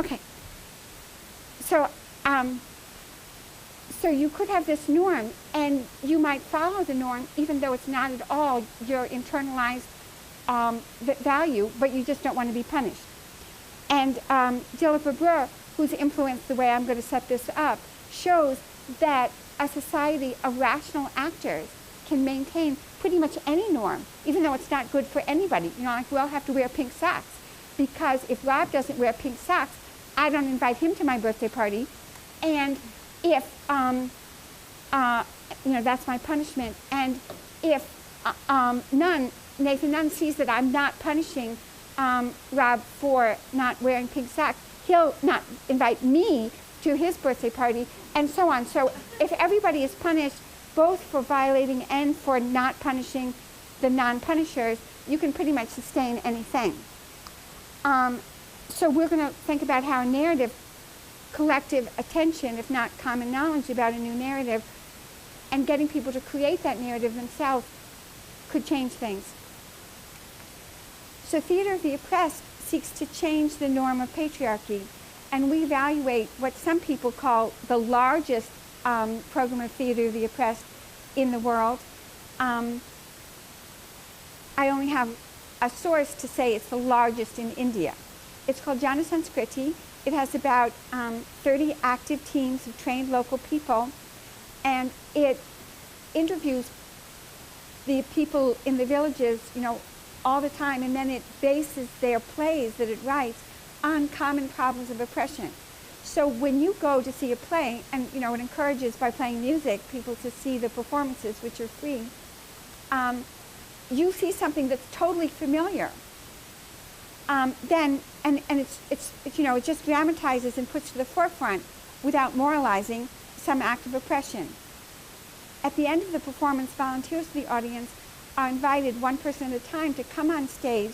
Okay. So, so you could have this norm, and you might follow the norm even though it's not at all your internalized value, but you just don't want to be punished. And Gilles Verbrugge, who's influenced the way I'm going to set this up, shows that a society of rational actors can maintain pretty much any norm, even though it's not good for anybody. You know, like we all have to wear pink socks, because if Rob doesn't wear pink socks, I don't invite him to my birthday party, and if, you know, that's my punishment. And if Nathan Nunn sees that I'm not punishing Rob for not wearing pink socks, he'll not invite me to his birthday party, and so on. So if everybody is punished both for violating and for not punishing the non-punishers, you can pretty much sustain anything. So we're going to think about how narrative, collective attention, if not common knowledge about a new narrative, and getting people to create that narrative themselves could change things. So Theater of the Oppressed seeks to change the norm of patriarchy, and we evaluate what some people call the largest program of Theater of the Oppressed in the world. I only have a source to say it's the largest in India. It's called Jana Sanskriti. It has about 30 active teams of trained local people, and it interviews the people in the villages, you know, all the time, and then it bases their plays that it writes on common problems of oppression. So when you go to see a play, and you know, it encourages by playing music people to see the performances, which are free, you see something that's totally familiar. Then it's you know, it just dramatizes and puts to the forefront, without moralizing, some act of oppression. At the end of the performance, volunteers of the audience are invited, one person at a time, to come on stage,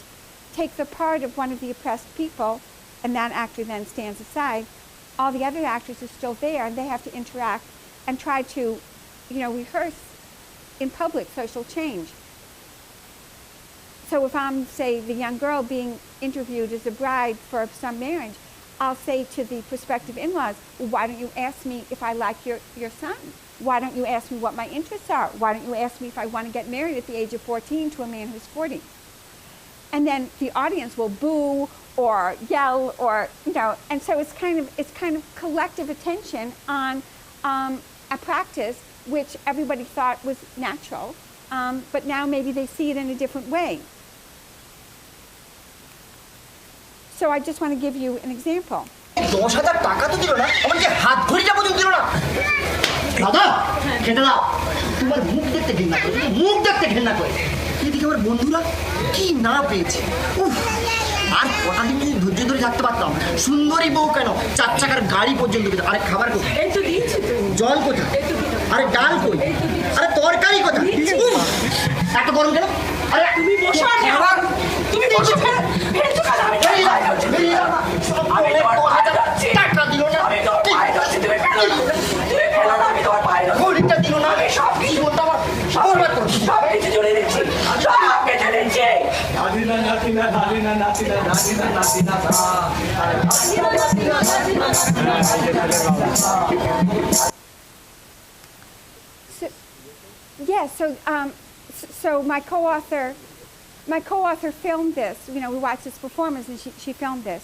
take the part of one of the oppressed people, and that actor then stands aside. All the other actors are still there, and they have to interact and try to, you know, rehearse in public social change. So if I'm, say, the young girl being interviewed as a bride for some marriage, I'll say to the prospective in-laws, well, why don't you ask me if I like your son? Why don't you ask me what my interests are? Why don't you ask me if I want to get married at the age of 14 to a man who's 40? And then the audience will boo or yell, or, you know, and so it's kind of collective attention on a practice which everybody thought was natural, but now maybe they see it in a different way. So I just want to give you an example. 10,000 টাকা তো দিল না, আমাকে হাত ঘড়িটা পর্যন্ত দিল না। দাদা খেতে দাও, তোমার মুখ দেখতে ঘৃণা করে, মুখ দেখতে ঘৃণা করে। এদিকে আমার বন্ধুরা কি না পেয়েছে, উফ, আর কটা দিন যদি ধৈর্য ধরে থাকতে পারতাম। সুন্দরী বউ কেন, 4 চাকার গাড়ি পর্যন্ত পেত। আরে খাবার কোথায়? এই তো দিয়েছি তো। জল কোথায়? আরে ডাল কই? আরে তরকারি কোথায়? এত গরম কেন? আরে তুমি বসো না, খাবার তুমি বসো। ভেজো খানা আমি খাই না। আমি তোমার হাতে টাকা দিল না, আমি তোমার পায়ে ধরছি, তুমি ফেলো না, তুমি ফেলো না, আমি তোমার পায়ে ধরছি, ঘড়িটা দিল না, আমি সব কিছু বলতে আমার বরবাদ করছি, সব কিছু জুড়ে দিচ্ছি, সব কেটে দিচ্ছি। নাচিনা নাচিনা নাচিনা নাচিনা নাচিনা নাচিনা Yes, so my co-author filmed this. You know, we watched this performance, and she filmed this.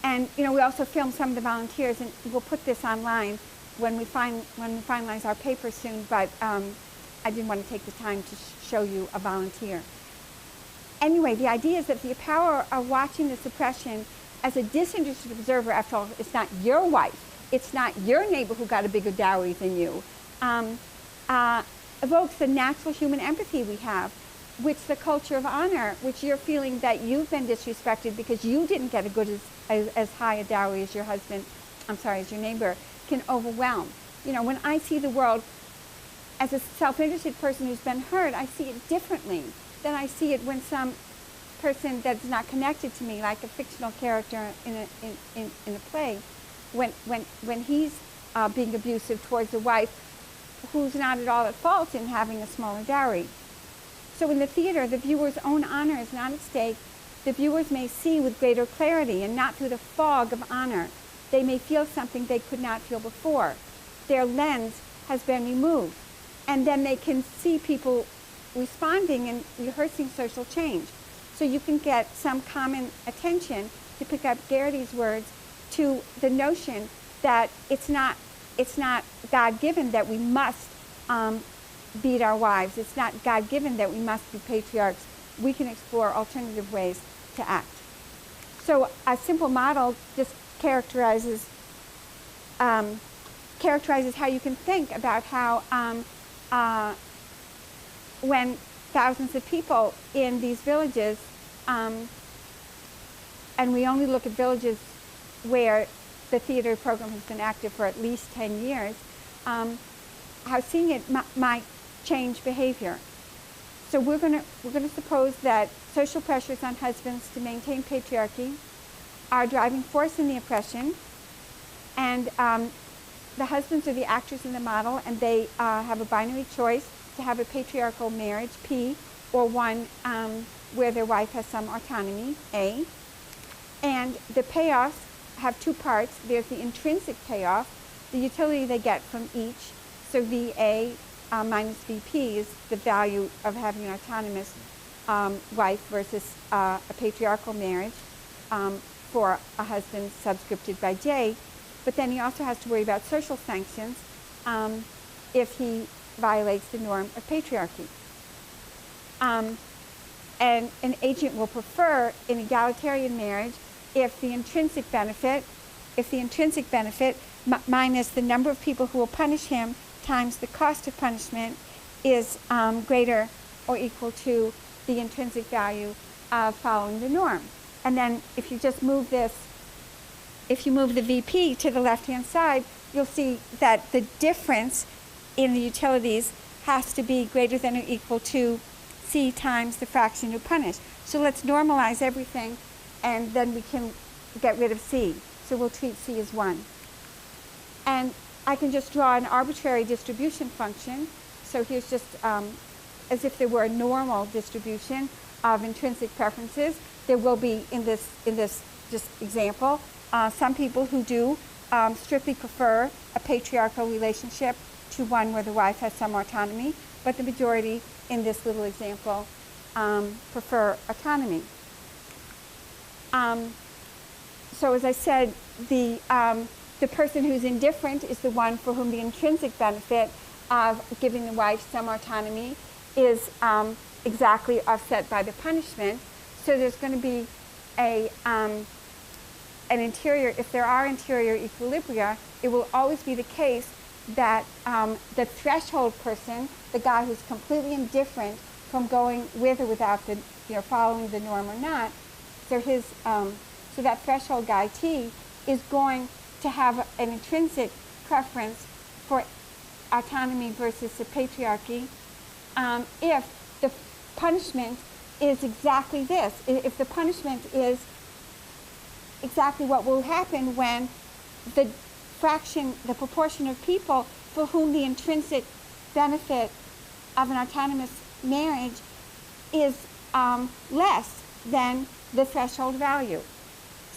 And you know, we also filmed some of the volunteers, and we'll put this online when we finalize our paper soon. But I didn't want to take the time to show you a volunteer. Anyway, the idea is that the power of watching this oppression as a disinterested observer, after all, it's not your wife, it's not your neighbor who got a bigger dowry than you, evokes the natural human empathy we have, which the culture of honor, which you're feeling that you've been disrespected because you didn't get as high a dowry as your husband, as your neighbor, can overwhelm. You know, when I see the world as a self-interested person who's been hurt, I see it differently than I see it when some person that's not connected to me, like a fictional character in a play, when he's being abusive towards a wife who's not at all at fault in having a smaller dowry. So in the theater, the viewer's own honor is not at stake, the viewers may see with greater clarity and not through the fog of honor. They may feel something they could not feel before. Their lens has been removed. And then they can see people responding and rehearsing social change. So you can get some common attention, to pick up Garrity's words, to the notion that it's not God-given that we must beat our wives. It's not God-given that we must be patriarchs. We can explore alternative ways to act. So a simple model just characterizes how you can think about how when thousands of people in these villages, and we only look at villages where the theater program has been active for at least 10 years, how seeing it might change behavior. So we're going to suppose that social pressures on husbands to maintain patriarchy are a driving force in the oppression, and the husbands are the actors in the model, and they have a binary choice to have a patriarchal marriage, P, or one where their wife has some autonomy, A. And the payoffs have two parts. There's the intrinsic payoff, the utility they get from each. So VA minus VP is the value of having an autonomous wife versus a patriarchal marriage for a husband subscripted by J. But then he also has to worry about social sanctions if he violates the norm of patriarchy. And an agent will prefer an egalitarian marriage if the intrinsic benefit minus the number of people who will punish him times the cost of punishment is greater or equal to the intrinsic value of following the norm. And then if you just move this, if you move the VP to the left-hand side, you'll see that the difference in the utilities has to be greater than or equal to C times the fraction you punish. So let's normalize everything, and then we can get rid of C. So we'll treat C as 1. And I can just draw an arbitrary distribution function. So here's just as if there were a normal distribution of intrinsic preferences. There will be in this just example some people who do strictly prefer a patriarchal relationship to one where the wife has some autonomy, but the majority in this little example prefer autonomy. So as I said, the person who's indifferent is the one for whom the intrinsic benefit of giving the wife some autonomy is exactly offset by the punishment. So there's going to be an interior, if there are interior equilibria, it will always be the case that the threshold person, the guy who's completely indifferent from going with or without the, following the norm or not, so so that threshold guy T is going to have an intrinsic preference for autonomy versus the patriarchy if the punishment is exactly this. If the punishment is exactly what will happen when the proportion of people for whom the intrinsic benefit of an autonomous marriage is less than the threshold value.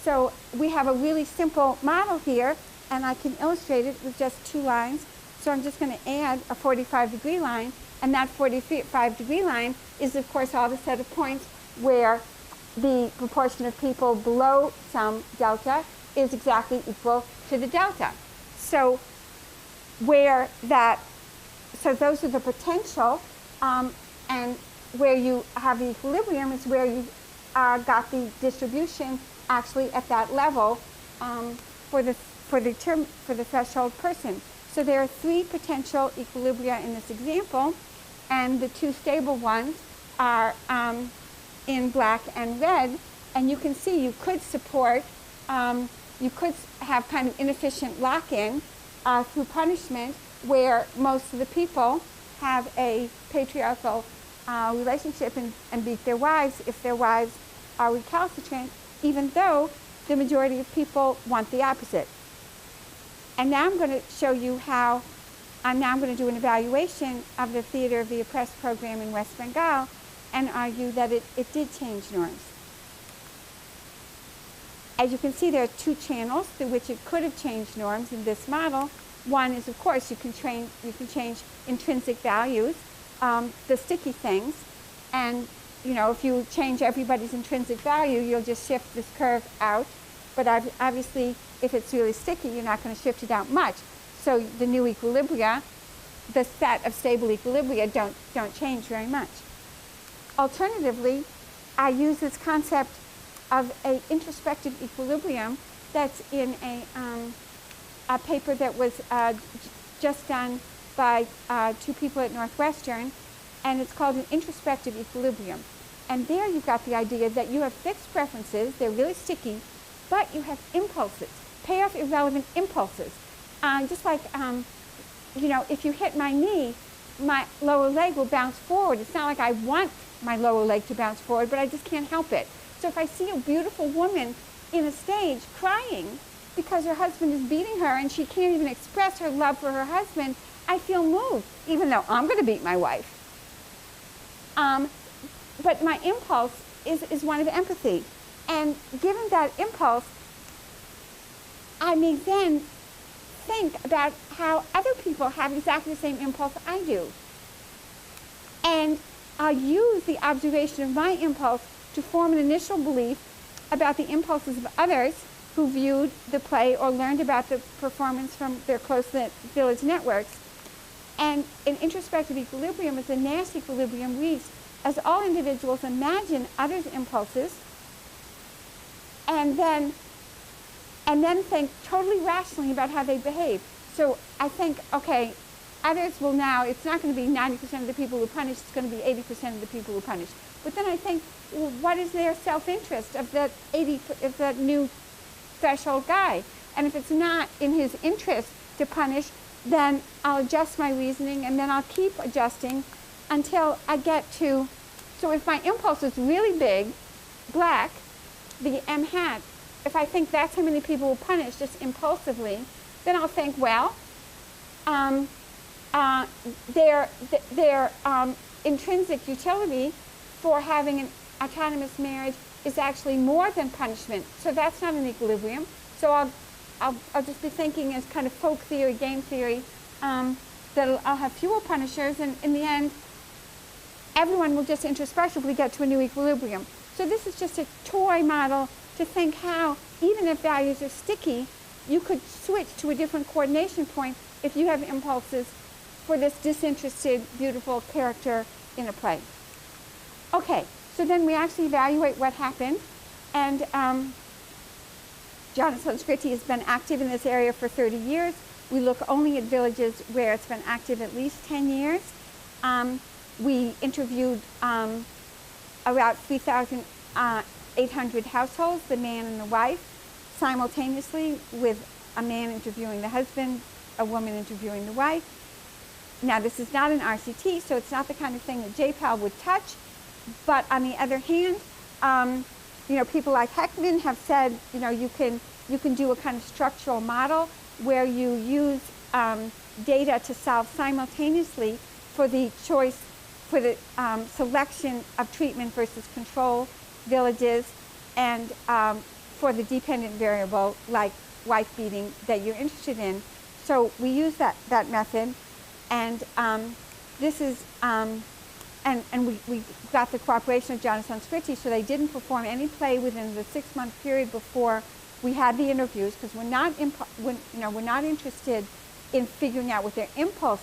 So we have a really simple model here, and I can illustrate it with just 2 lines. So I'm just going to add a 45-degree line, and that 45-degree line is, of course, all the set of points where the proportion of people below some delta is exactly equal to the delta. So those are the potential, and where you have the equilibrium is where you got the distribution actually at that level for the threshold person. So there are 3 potential equilibria in this example, and the 2 stable ones are in black and red. And you can see you could support, you could have kind of inefficient lock-in through punishment, where most of the people have a patriarchal relationship and beat their wives if their wives are recalcitrant, even though the majority of people want the opposite. And now I'm going to show you how, I'm going to do an evaluation of the Theater of the Oppressed program in West Bengal and argue that it did change norms. As you can see, there are two channels through which it could have changed norms in this model. One is, of course, you can change intrinsic values, the sticky things, and if you change everybody's intrinsic value, you'll just shift this curve out. But obviously, if it's really sticky, you're not going to shift it out much. So the new equilibria, the set of stable equilibria, don't change very much. Alternatively, I use this concept of an introspective equilibrium that's in a paper that was just done by two people at Northwestern, and it's called an introspective equilibrium. And there you've got the idea that you have fixed preferences, they're really sticky, but you have impulses, payoff irrelevant impulses. Just like, if you hit my knee, my lower leg will bounce forward. It's not like I want my lower leg to bounce forward, but I just can't help it. So if I see a beautiful woman in a stage crying because her husband is beating her and she can't even express her love for her husband, I feel moved, even though I'm going to beat my wife. But my impulse is one of empathy. And given that impulse, I may then think about how other people have exactly the same impulse I do. And I'll use the observation of my impulse to form an initial belief about the impulses of others who viewed the play or learned about the performance from their close-knit village networks. And an introspective equilibrium is a Nash equilibrium reached as all individuals imagine others' impulses and then think totally rationally about how they behave. So I think, okay, others will now, it's not going to be 90% of the people who punish, it's going to be 80% of the people who punish. But then I think, well, what is their self-interest of that new threshold guy? And if it's not in his interest to punish, then I'll adjust my reasoning and then I'll keep adjusting until I get to, so if my impulse is really big, black, the M hat, if I think that's how many people will punish just impulsively, then I'll think, well, their intrinsic utility for having an autonomous marriage is actually more than punishment. So that's not an equilibrium. So I'll just be thinking as kind of folk theory, game theory, that I'll have fewer punishers, and in the end, everyone will just introspectively get to a new equilibrium. So this is just a toy model to think how, even if values are sticky, you could switch to a different coordination point if you have impulses for this disinterested, beautiful character in a play. Okay, so then we actually evaluate what happened, and Jnana Sanskriti has been active in this area for 30 years. We look only at villages where it's been active at least 10 years. We interviewed about 3,800 households, the man and the wife, simultaneously, with a man interviewing the husband, a woman interviewing the wife. Now, this is not an RCT, so it's not the kind of thing that JPAL would touch. But on the other hand, people like Heckman have said, you can do a kind of structural model where you use data to solve simultaneously for the choice, for the selection of treatment versus control villages, and for the dependent variable like wife beating that you're interested in. So we use that method, and this is and we got the cooperation of Jnana Sanskriti, so they didn't perform any play within the 6-month period before we had the interviews, because we're not interested in figuring out what their impulse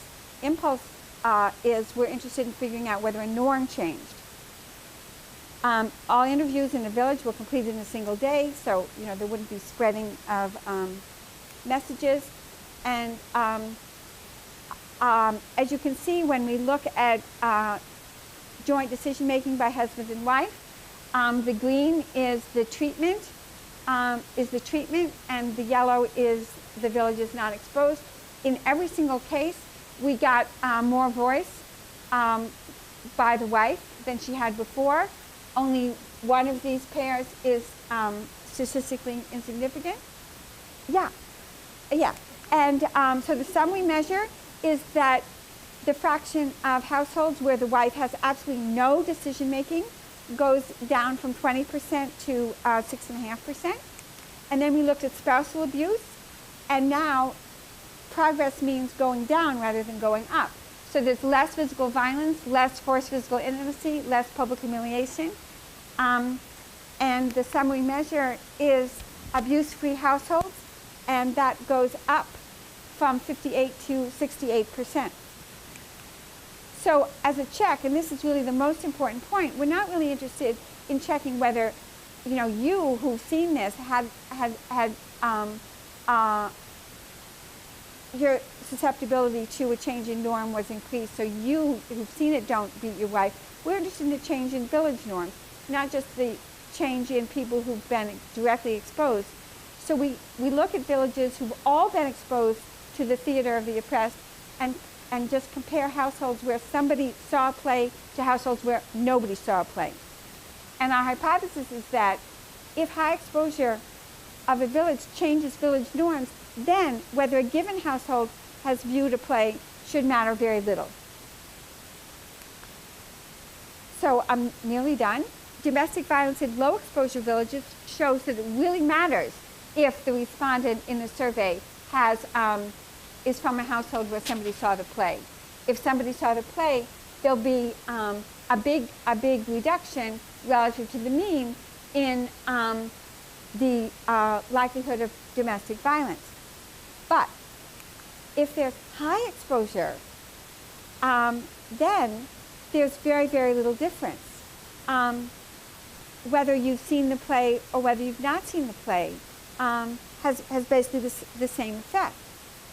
is. We're interested in figuring out whether a norm changed. All interviews in the village were completed in a single day, so there wouldn't be spreading of messages. And as you can see, when we look at joint decision making by husband and wife, the green is the treatment, and the yellow is the village is not exposed. In every single case, we got more voice by the wife than she had before. Only one of these pairs is statistically insignificant. Yeah. And so the sum we measure is that the fraction of households where the wife has absolutely no decision making goes down from 20% to 6.5%. And then we looked at spousal abuse, and now progress means going down rather than going up. So there's less physical violence, less forced physical intimacy, less public humiliation. And the summary measure is abuse-free households, and that goes up from 58 to 68%. So as a check, and this is really the most important point, we're not really interested in checking whether, you who've seen this had your susceptibility to a change in norm was increased, so you who've seen it don't beat your wife. We're interested in the change in village norms, not just the change in people who've been directly exposed. So we look at villages who've all been exposed to the theater of the oppressed and just compare households where somebody saw a play to households where nobody saw a play. And our hypothesis is that if high exposure of a village changes village norms, then whether a given household has viewed a play should matter very little. So I'm nearly done. Domestic violence in low exposure villages shows that it really matters if the respondent in the survey is from a household where somebody saw the play. If somebody saw the play, there'll be a big reduction relative to the mean in the likelihood of domestic violence. But if there's high exposure, then there's very, very little difference. Whether you've seen the play or whether you've not seen the play has basically the same effect.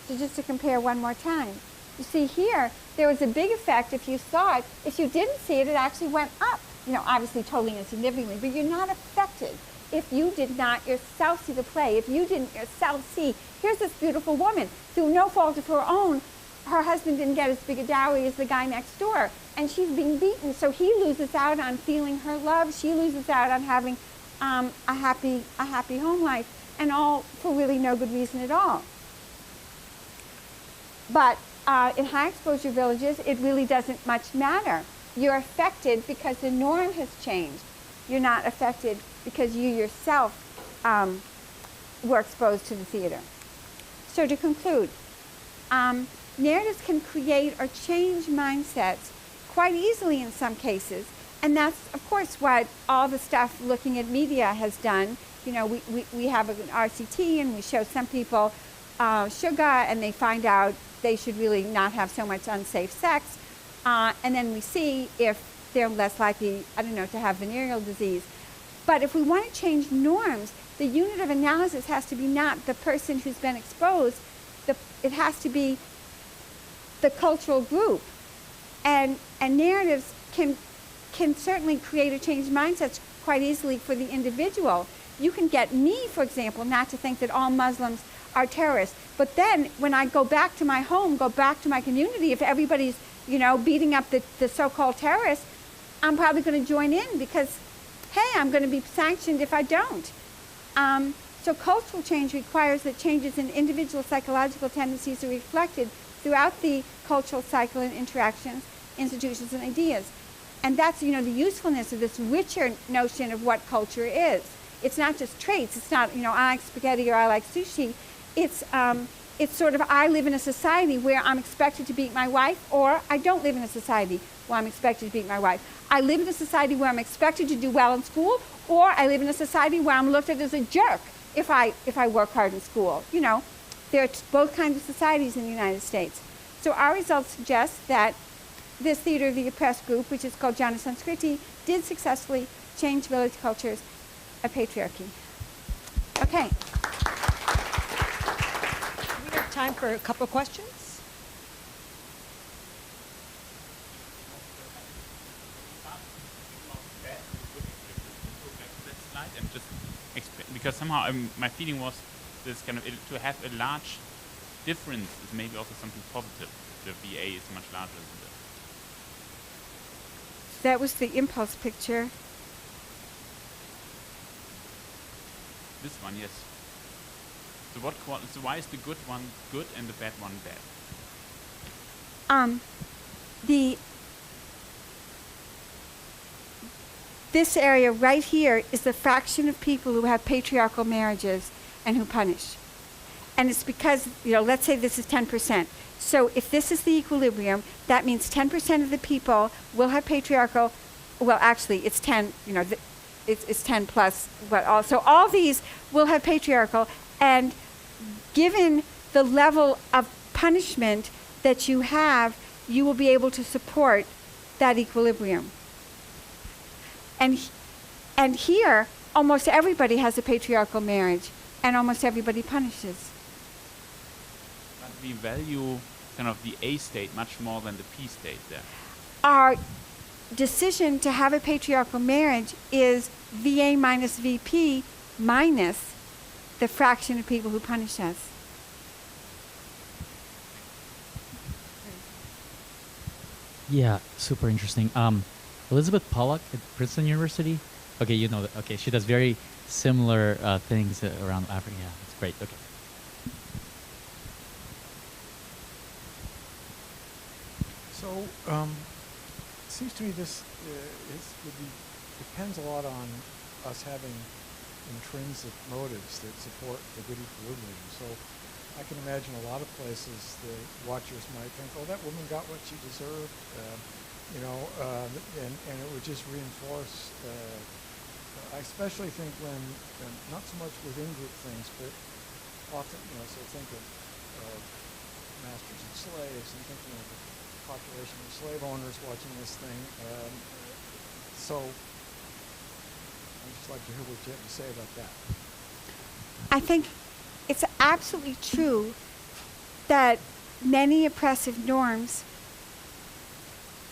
So just to compare one more time. You see here, there was a big effect if you saw it. If you didn't see it, it actually went up. Obviously totally insignificantly, but you're not affected if you did not yourself see the play, if you didn't yourself see, here's this beautiful woman, through no fault of her own, her husband didn't get as big a dowry as the guy next door, and she's being beaten, so he loses out on feeling her love, she loses out on having a happy home life, and all for really no good reason at all. But in high exposure villages, it really doesn't much matter. You're affected because the norm has changed. You're not affected because you yourself were exposed to the theater. So to conclude, narratives can create or change mindsets quite easily in some cases, and that's of course what all the stuff looking at media has done. We have an RCT and we show some people sugar and they find out they should really not have so much unsafe sex, and then we see if they're less likely, to have venereal disease. But if we want to change norms, the unit of analysis has to be not the person who's been exposed, it has to be the cultural group. And narratives can certainly create or change mindsets quite easily for the individual. You can get me, for example, not to think that all Muslims are terrorists. But then when I go back to my home, go back to my community, if everybody's, beating up the so-called terrorists, I'm probably going to join in because, hey, I'm going to be sanctioned if I don't. So cultural change requires that changes in individual psychological tendencies are reflected throughout the cultural cycle and interactions, institutions, and ideas. And that's, the usefulness of this richer notion of what culture is. It's not just traits. It's not, I like spaghetti or I like sushi. It's sort of I live in a society where I'm expected to beat my wife, or I don't live in a society where I'm expected to beat my wife. I live in a society where I'm expected to do well in school, or I live in a society where I'm looked at as a jerk if I work hard in school. There are both kinds of societies in the United States. So our results suggest that this Theater of the Oppressed group, which is called Jana Sanskriti, did successfully change village cultures of patriarchy. Okay. We have time for a couple of questions. And just because somehow my feeling was this kind of to have a large difference is maybe also something positive. The VA is much larger than this. That was the impulse picture. This one, yes. So so why is the good one good and the bad one bad? This area right here is the fraction of people who have patriarchal marriages. and who punish. And it's because, let's say this is 10%. So if this is the equilibrium, that means 10% of the people will have patriarchal, well, actually, it's 10, it's 10 plus, but also all these will have patriarchal, and given the level of punishment that you have, you will be able to support that equilibrium. And here, almost everybody has a patriarchal marriage, and almost everybody punishes. But we value kind of the A state much more than the P state there. Our decision to have a patriarchal marriage is VA minus VP minus the fraction of people who punish us. Yeah, super interesting. Elizabeth Pollock at Princeton University. Okay, you know that. Okay, she does very similar things around Africa. Yeah, it's great. Okay. So, it seems to me this depends a lot on us having intrinsic motives that support the good equilibrium. So, I can imagine a lot of places the watchers might think, "Oh, that woman got what she deserved," and it would just reinforce. I especially think when, not so much within group things, but often, so think of masters and slaves, and thinking of the population of slave owners watching this thing. So I'd just like to hear what you have to say about that. I think it's absolutely true that many oppressive norms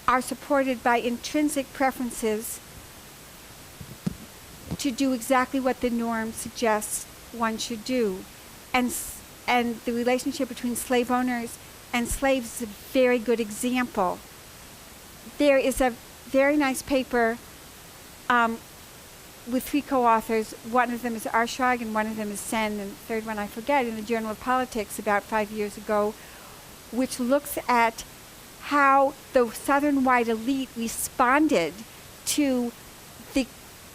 are supported by intrinsic preferences to do exactly what the norm suggests one should do. And the relationship between slave owners and slaves is a very good example. There is a very nice paper with 3 co-authors. One of them is Arshag and one of them is Sen, and the third one I forget, in the Journal of Politics about 5 years ago, which looks at how the Southern white elite responded to the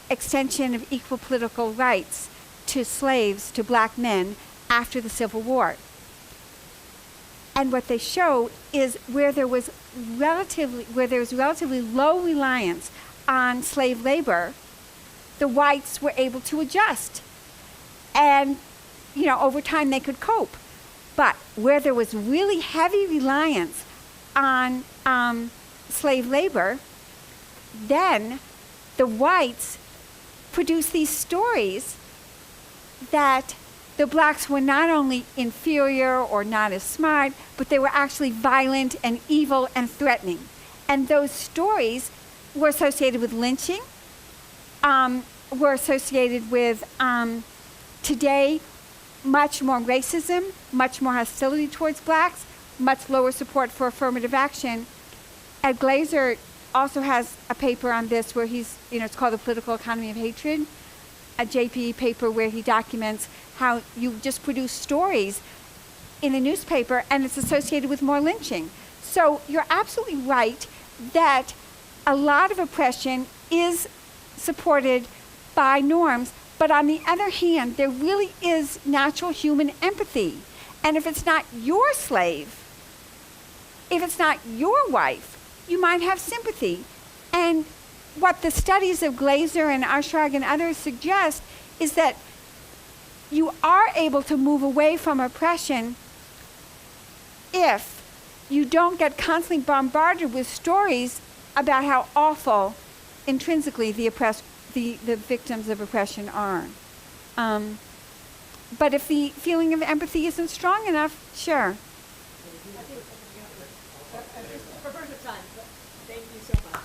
extension of equal political rights to slaves, to black men, after the Civil War. And what they show is where there was relatively low reliance on slave labor, the whites were able to adjust. And, over time they could cope. But where there was really heavy reliance on slave labor, then the whites produced these stories that the blacks were not only inferior or not as smart, but they were actually violent and evil and threatening. And those stories were associated with lynching, were associated with, today, much more racism, much more hostility towards blacks, much lower support for affirmative action. Ed Glazer also has a paper on this where he's, it's called The Political Economy of Hatred, a JPE paper where he documents how you just produce stories in a newspaper and it's associated with more lynching. So you're absolutely right that a lot of oppression is supported by norms, but on the other hand, there really is natural human empathy. And if it's not your slave, if it's not your wife, you might have sympathy. And what the studies of Glazer and Arshag and others suggest is that you are able to move away from oppression if you don't get constantly bombarded with stories about how awful intrinsically the victims of oppression are. But if the feeling of empathy isn't strong enough, sure. For time, but thank you so much.